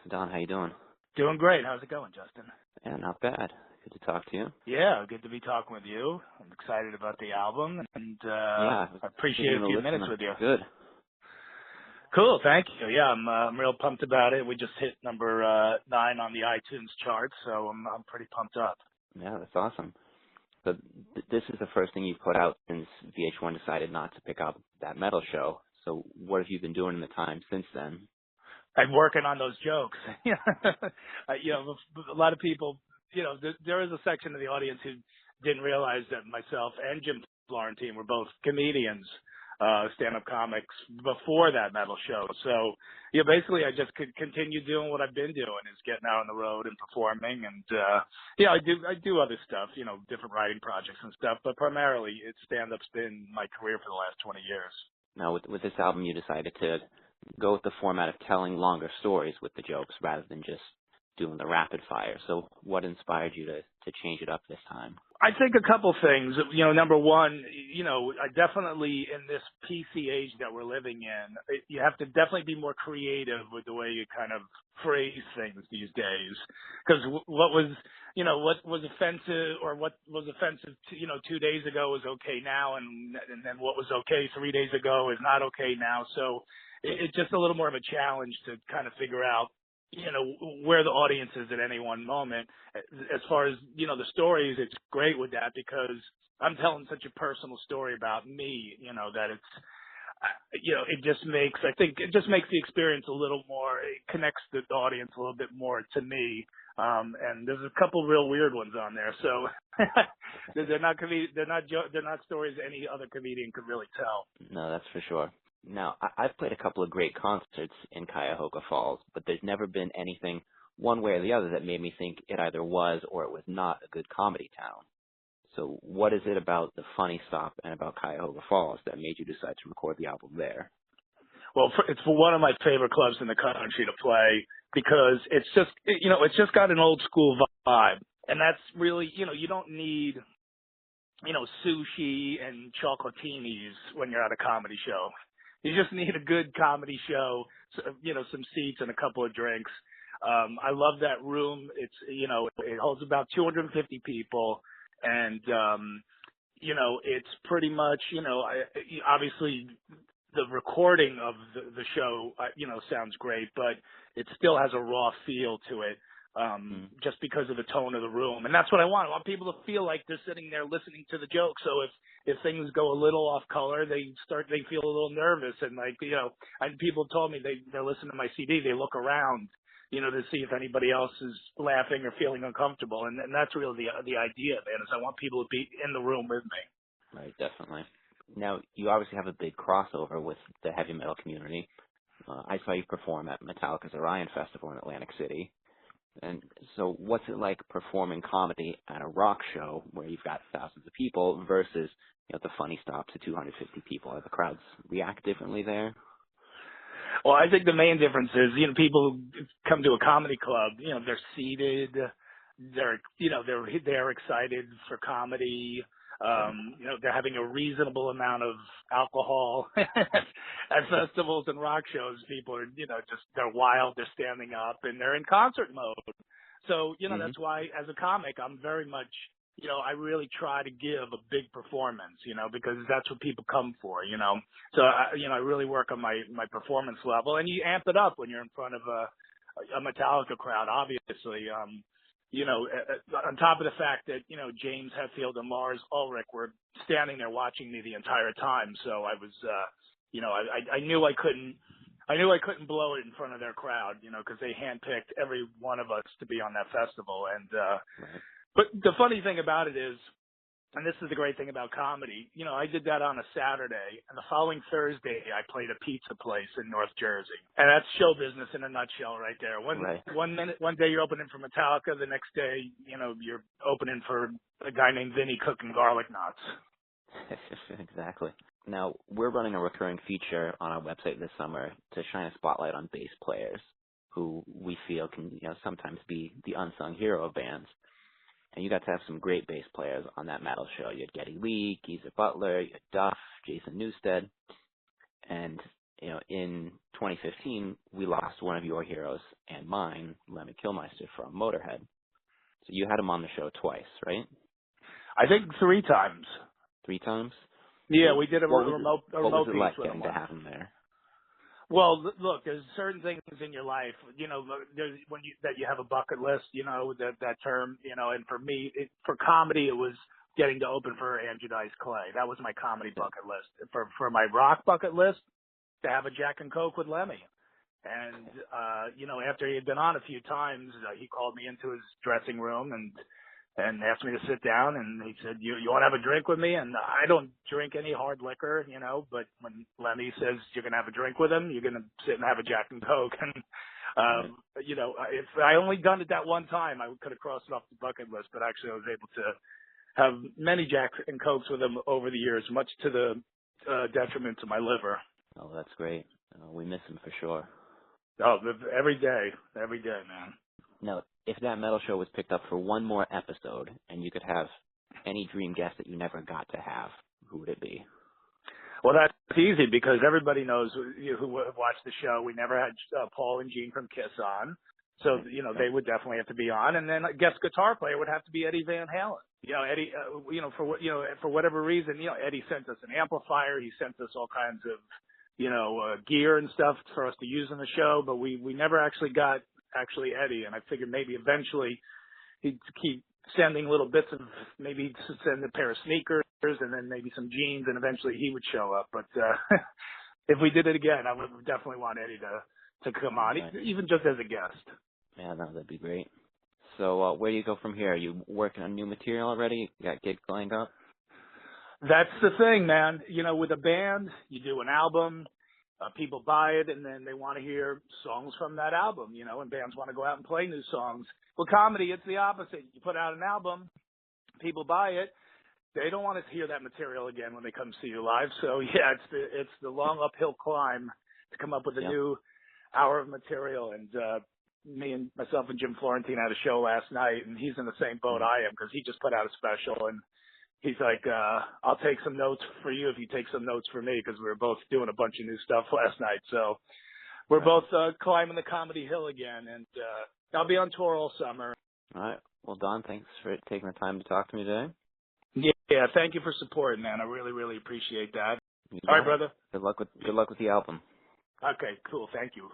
Don, how you doing? Doing great. How's it going, Justin? Yeah, not bad. Good to talk to you. Yeah, good to be talking with you. I'm excited about the album, and Yeah, I appreciate giving a a few listen. minutes with you. Good. Cool, thank you. Yeah, I'm real pumped about it. We just hit number 9 on the iTunes chart, so I'm pretty pumped up. Yeah, that's awesome. But this is the first thing you've put out since VH1 decided not to pick up that metal show. So what have you been doing in the time since then? I'm working on those jokes. A lot of people, there is a section of the audience who didn't realize that myself and Jim Florentine were both comedians, stand-up comics before that metal show. So, basically I just could continue doing what I've been doing, is getting out on the road and performing. And, I do other stuff, different writing projects and stuff, but primarily stand-up's been my career for the last 20 years. Now, with this album, you decided to go with the format of telling longer stories with the jokes rather than just doing the rapid fire. So what inspired you to change it up this time? I think a couple things. Number one, I definitely, in this PC age that we're living in, you have to definitely be more creative with the way you kind of phrase things these days. Because what was offensive, or what was offensive, 2 days ago is okay now, and then what was okay 3 days ago is not okay now. So it's just a little more of a challenge to kind of figure out, where the audience is at any one moment. As far as, the stories, it's great with that because I'm telling such a personal story about me, that it's, it just makes the experience a little more, it connects the audience a little bit more to me. And there's a couple real weird ones on there. So they're not stories any other comedian could really tell. No, that's for sure. Now, I've played a couple of great concerts in Cuyahoga Falls, but there's never been anything one way or the other that made me think it either was or it was not a good comedy town. So what is it about the Funny Stop and about Cuyahoga Falls that made you decide to record the album there? Well, it's for one of my favorite clubs in the country to play because it's just got an old school vibe. And that's really, you don't need, sushi and chocolatinis when you're at a comedy show. You just need a good comedy show, some seats and a couple of drinks. I love that room. It's, it holds about 250 people, and, it's pretty much, obviously the recording of the show, sounds great, but it still has a raw feel to it. Just because of the tone of the room. And that's what I want. I want people to feel like they're sitting there listening to the joke. So if things go a little off color, they feel a little nervous. And and people told me they're listening to my CD, they look around, to see if anybody else is laughing or feeling uncomfortable. And that's really the idea, man, is I want people to be in the room with me. Right, definitely. Now, you obviously have a big crossover with the heavy metal community. I saw you perform at Metallica's Orion Festival in Atlantic City. And so what's it like performing comedy at a rock show where you've got thousands of people versus, the Funny Stop to 250 people? Are the crowds react differently there? Well, I think the main difference is, people who come to a comedy club, they're seated, they're excited for comedy. They're having a reasonable amount of alcohol. At festivals and rock shows, people are, they're wild, they're standing up, and they're in concert mode. So, that's why as a comic, I'm very much, I really try to give a big performance, because that's what people come for, So, I really work on my performance level, and you amp it up when you're in front of a Metallica crowd, obviously. On top of the fact that, James Hetfield and Lars Ulrich were standing there watching me the entire time. So I was, I knew I couldn't blow it in front of their crowd, because they handpicked every one of us to be on that festival. And, Right. but the funny thing about it is, and this is the great thing about comedy, I did that on a Saturday, and the following Thursday I played a pizza place in North Jersey. And that's show business in a nutshell right there. One day you're opening for Metallica, the next day, you're opening for a guy named Vinny cooking garlic knots. Exactly. Now, we're running a recurring feature on our website this summer to shine a spotlight on bass players who we feel can, sometimes be the unsung hero of bands. And you got to have some great bass players on that metal show. You had Geddy Lee, Geezer Butler, you had Duff, Jason Newsted. And in 2015, we lost one of your heroes and mine, Lemmy Kilmister from Motorhead. So you had him on the show twice, right? I think 3 times. 3 times? Yeah, we did a What remote was it piece like with him. getting to have him there? Well, look, there's certain things in your life, there's that you have a bucket list, that term, and for me, for comedy, it was getting to open for Andrew Dice Clay. That was my comedy bucket list. For my rock bucket list, to have a Jack and Coke with Lemmy. And, after he had been on a few times, he called me into his dressing room and asked me to sit down, and he said, you want to have a drink with me? And I don't drink any hard liquor, but when Lemmy says you're going to have a drink with him, you're going to sit and have a Jack and Coke. And, if I only done it that one time, I could have crossed it off the bucket list, but actually I was able to have many Jack and Cokes with him over the years, much to the detriment to my liver. Oh, that's great. We miss him for sure. Oh, every day, man. Now, if that metal show was picked up for one more episode and you could have any dream guest that you never got to have, who would it be? Well, that's easy because everybody knows who watched the show. We never had Paul and Gene from Kiss on. So, they would definitely have to be on. And then a guest guitar player would have to be Eddie Van Halen. Eddie, for whatever reason, Eddie sent us an amplifier. He sent us all kinds of, gear and stuff for us to use in the show. But we never actually got Eddie. And I figured maybe eventually he'd keep sending little bits of, maybe he'd send a pair of sneakers and then maybe some jeans, and eventually he would show up. But if we did it again, I would definitely want Eddie to come on, even just as a guest. Yeah, no, that'd be great. So where do you go from here? Are you working on new material already? You got gigs lined up? That's the thing, man. With a band, you do an album, people buy it, and then they want to hear songs from that album, and bands want to go out and play new songs. With comedy, it's the opposite. You put out an album, people buy it, they don't want to hear that material again when they come see you live. So, yeah, it's the long uphill climb to come up with a new hour of material. And me and myself and Jim Florentine had a show last night, and he's in the same boat I am because he just put out a special, and he's like, I'll take some notes for you if you take some notes for me, because we were both doing a bunch of new stuff last night. So we're both climbing the comedy hill again, and I'll be on tour all summer. All right. Well, Don, thanks for taking the time to talk to me today. Yeah, thank you for supporting, man. I really, really appreciate that. All right, brother. Good luck with the album. Okay, cool. Thank you.